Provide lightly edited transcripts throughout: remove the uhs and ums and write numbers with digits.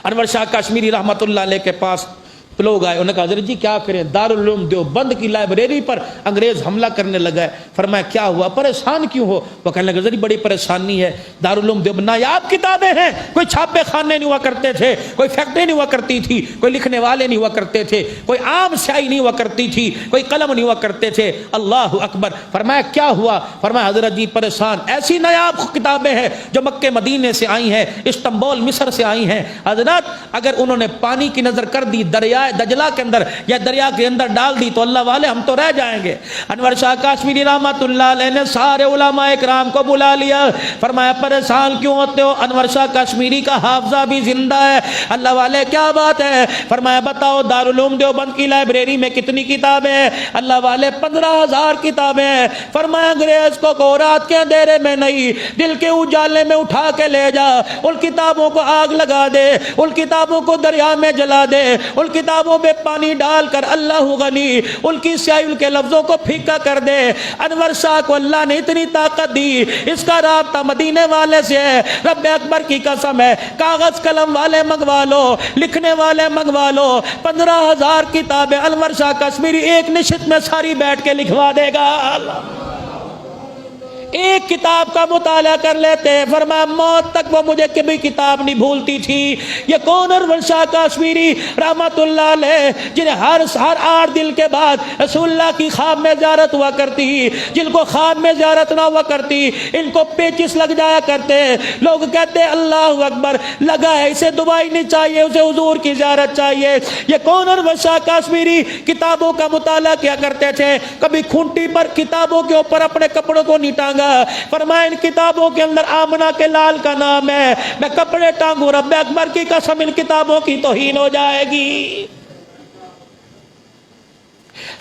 انور شاہ کشمیری رحمۃ اللہ علیہ کے پاس لوگ آئے، انہوں نے کہا حضرت جی کیا کریں، دارالعلوم دیوبند کی لائبریری پر انگریز حملہ کرنے لگا ہے۔ فرمایا کیا ہوا، پریشان کیوں ہو؟ وہ کہنے لگا حضرت جی بڑی پریشانی ہے، دارالعلوم دیوبند نایاب کتابیں ہیں، کوئی چھاپے خانے نہیں ہوا کرتے تھے، کوئی فیکٹری نہیں ہوا کرتی تھی، کوئی لکھنے والے نہیں ہوا کرتے تھے، کوئی عام سیاہی نہیں ہوا کرتی تھی، کوئی قلم نہیں ہوا کرتے تھے۔ اللہ اکبر۔ فرمایا کیا ہوا؟ فرمایا حضرت جی پریشان، ایسی نایاب کتابیں ہیں جو مکے مدینے سے آئی ہیں، استنبول مصر سے آئی ہیں حضرت، اگر انہوں نے پانی کی نظر کر دی دریا دجلہ کے اندر یا دریا کے اندر ڈال دی تو اللہ والے ہم تو رہ جائیں گے۔ انور شاہ کشمیری رحمۃ اللہ علیہ نے سارے علماء اکرام کو بلا لیا، فرمایا پریشان کیوں ہوتے ہو؟ انور شاہ کشمیری کا حافظہ بھی زندہ ہے۔ اللہ والے کیا بات ہے؟ فرمایا بتاؤ دارالعلوم دیوبند کی لائبریری میں کتنی کتابیں ہیں؟ اللہ والے 15,000 کتابیں ہیں۔ فرمایا انگریز کو رات کے اندھیرے میں نہیں، دل کے اجالے میں اٹھا کے لے جا، ان کتابوں کو آگ لگا دے، ان کتابوں کو دریا میں جلا دے، ان کتابوں میں پانی ڈال کر اللہ غنی ان کی سیاہی ان کے لفظوں کو پھیکا کر دے۔ انور شاہ کو اللہ نے اتنی طاقت دی، اس کا رابطہ مدینے والے سے ہے، رب اکبر کی قسم ہے، کاغذ قلم والے منگوا لو، لکھنے والے منگوا لو، 15,000 کتابیں انور شاہ کشمیری ایک نشست میں ساری بیٹھ کے لکھوا دے گا۔ ایک کتاب کا مطالعہ کر لیتے، فرمایا موت تک وہ مجھے کبھی کتاب نہیں بھولتی تھی۔ یہ کون انور شاہ کشمیری رحمت اللہ علیہ جنہیں ہر 8 دن کے بعد رسول اللہ کی خواب میں زیارت ہوا کرتی، جن کو خواب میں زیارت نہ ہوا کرتی ان کو پیچس لگ جایا کرتے، لوگ کہتے اللہ اکبر لگا ہے، اسے دبائی نہیں چاہیے، اسے حضور کی زیارت چاہیے۔ یہ کون انور شاہ کشمیری کتابوں کا مطالعہ کیا کرتے تھے، کبھی کھونٹی پر کتابوں کے اوپر اپنے کپڑوں کو نہیں ٹانگا، فرمایا ان کتابوں کے اندر آمنہ کے لال کا نام ہے، میں کپڑے ٹانگوں رب اکبر کی قسم ان کتابوں کی توہین ہو جائے گی۔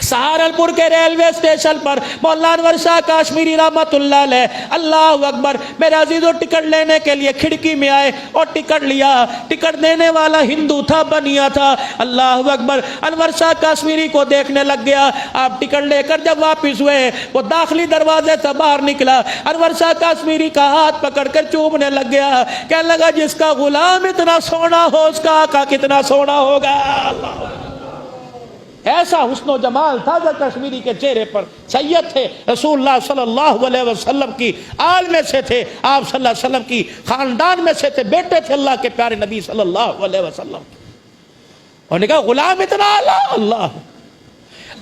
سہارنپور کے ریلوے اسٹیشن پر مولانا انور شاہ کشمیری رحمت اللہ علیہ اللہ اکبر میرے عزیزوں ٹکٹ لینے کے لیے کھڑکی میں آئے اور ٹکٹ لیا، ٹکٹ دینے والا ہندو تھا، بنیا تھا، اللہ اکبر انور شاہ کشمیری کو دیکھنے لگ گیا۔ آپ ٹکٹ لے کر جب واپس ہوئے وہ داخلی دروازے سے باہر نکلا، انور شاہ کشمیری کا ہاتھ پکڑ کر چومنے لگ گیا، کہنے لگا جس کا غلام اتنا سونا ہو اس کا آقا کتنا سونا ہوگا۔ ایسا حسن و جمال تھا کشمیری کے چہرے پر، سید تھے، رسول اللہ صلی اللہ علیہ وسلم کی آل میں سے تھے، آپ صلی اللہ علیہ وسلم کی خاندان میں سے تھے، بیٹے تھے اللہ کے پیارے نبی صلی اللہ علیہ وسلم۔ اور نے کہا غلام اتنا اعلیٰ، اللہ۔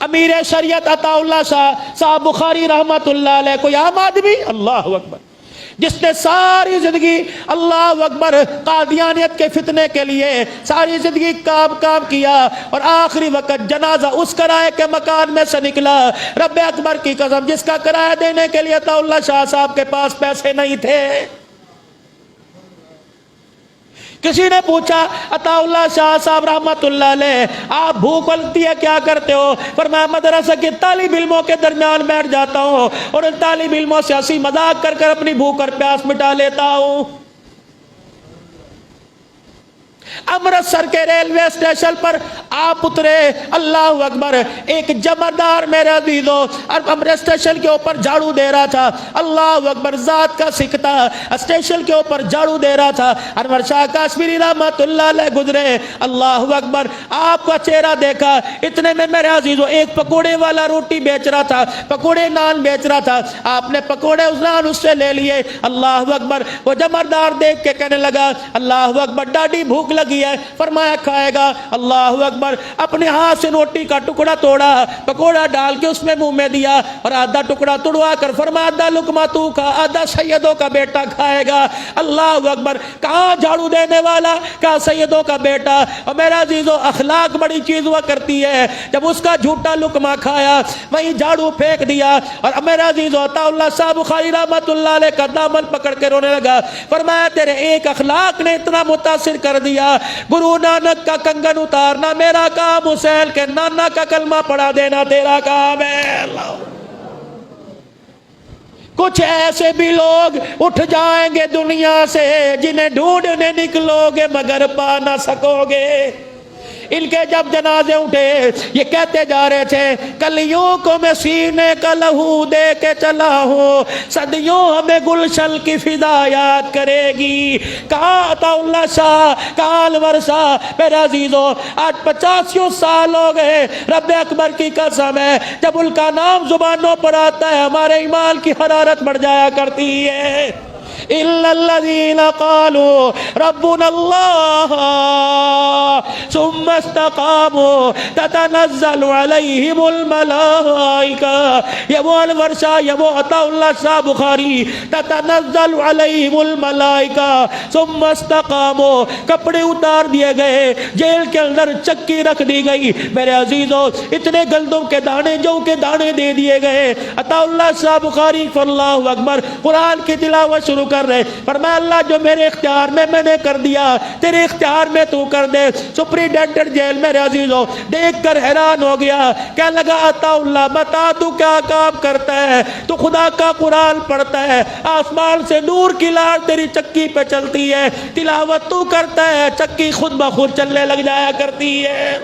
امیر شریعت عطا اللہ صاحب بخاری رحمت اللہ علیہ کوئی عام آدمی، اللہ اکبر، جس نے ساری زندگی اللہ اکبر قادیانیت کے فتنے کے لیے ساری زندگی کام کیا اور آخری وقت جنازہ اس کرائے کے مکان میں سے نکلا، رب اکبر کی قسم جس کا کرایہ دینے کے لیے عطا اللہ شاہ صاحب کے پاس پیسے نہیں تھے۔ کسی نے پوچھا عطا اللہ شاہ صاحب رحمت اللہ علیہ آپ بھوک لگتی ہے کیا کرتے ہو؟ فرمایا مدرسہ کے طالب علموں کے درمیان بیٹھ جاتا ہوں اور ان طالب علموں سے ہنسی مذاق کر کر اپنی بھوک اور پیاس مٹا لیتا ہوں۔ امرتسر کے ریلوے اسٹیشن پر آپ اترے، اللہ اکبر، ایک جمعدار میرے عزیزو امرتسر اسٹیشن کے اوپر جھاڑو دے رہا تھا، اللہ اکبر، ذات کا سکھتا اسٹیشن کے اوپر جھاڑو دے رہا تھا۔ انور شاہ کشمیری رحمت اللہ علیہ گزرے، اللہ اکبر، آپ کا چہرہ دیکھا، اتنے میں میرے عزیزو ایک پکوڑے والا روٹی بیچ رہا تھا، پکوڑے نان بیچ رہا تھا، آپ نے پکوڑے اس نان اس سے لے لیے، اللہ اکبر۔ وہ جمعدار دیکھ کے کہنے لگا اللہ اکبر ڈاڈی بھوک لگی ہے، فرمایا کھائے گا، اللہ اکبر، اپنے ہاتھ سے روٹی کا ٹکڑا توڑا، پکوڑا ڈال کے اس میں منہ میں دیا اور آدھا ٹکڑا توڑوا کر فرمایا آدھا لقمہ تو کھا، آدھا سیدوں کا بیٹا کھائے گا، اللہ اکبر۔ کہاں جھاڑو دینے والا، کہاں سیدوں کا بیٹا۔ اور میرا عزیزو اخلاق بڑی چیز ہوا کرتی ہے، جب اس کا جھوٹا لقمہ کھایا وہیں جھاڑو پھینک دیا، اور میرا عزیزو عطا اللہ صاحب بخاری رحمت اللہ علیہ کا دامن پکڑ کے رونے لگا، فرمایا تیرے ایک اخلاق نے اتنا متاثر کر دیا، گرو نانک کا کنگن اتارنا میرا کام، حسین کے نانا کا کلمہ پڑھا دینا تیرا کام ہے۔ کچھ ایسے بھی لوگ اٹھ جائیں گے دنیا سے جنہیں ڈھونڈنے نکلو گے مگر پا نہ سکو گے۔ ان کے جب جنازے اٹھے یہ کہتے جا رہے تھے کلیوں کو میں سینے کا لہو دے کے چلا ہوں، صدیوں ہمیں گلشن کی فضا یاد کرے گی۔ کہا عطا اللہ شاہ، کہا انور شاہ، میرے عزیزوں آج 85 سال ہو گئے، رب اکبر کی قسم ہے جب ان کا نام زبانوں پر آتا ہے ہمارے ایمان کی حرارت بڑھ جایا کرتی ہے۔ إِلَّا الَّذِينَ قَالُوا رَبُّنَا اللَّهُ ثُمَّ اسْتَقَامُوا تَتَنَزَّلُ عَلَيْهِمُ الْمَلَائِكَةُ، یہ وہ انور شاہ، یہ وہ عطا اللہ شاہ بخاری، تَتَنَزَّلُ عَلَيْهِمُ الْمَلَائِكَةُ ثُمَّ اسْتَقَامُوا، کپڑے اتار دیے گئے، جیل کے اندر چکی رکھ دی گئی۔ میرے عزیزوں اتنے گندم کے دانے، جو کے دانے دے دیے گئے۔ عطا اللہ شاہ بخاری اللہ اکبر قرآن کی تلاوت شروع کر رہے، فرمایا اللہ جو میرے اختیار میں نے کر دیا تیرے اختیار میں تو کر دے۔ سپریڈینٹر جیل میرے عزیزوں دیکھ کر حیران ہو گیا، کہنے لگا عطا اللہ بتا تو کیا کام کرتا ہے؟ تو خدا کا قرآن پڑھتا ہے، آسمان سے نور کی لہر تیری چکی پہ چلتی ہے، تلاوت تو کرتا ہے، چکی خود بخود چلنے لگ جایا کرتی ہے۔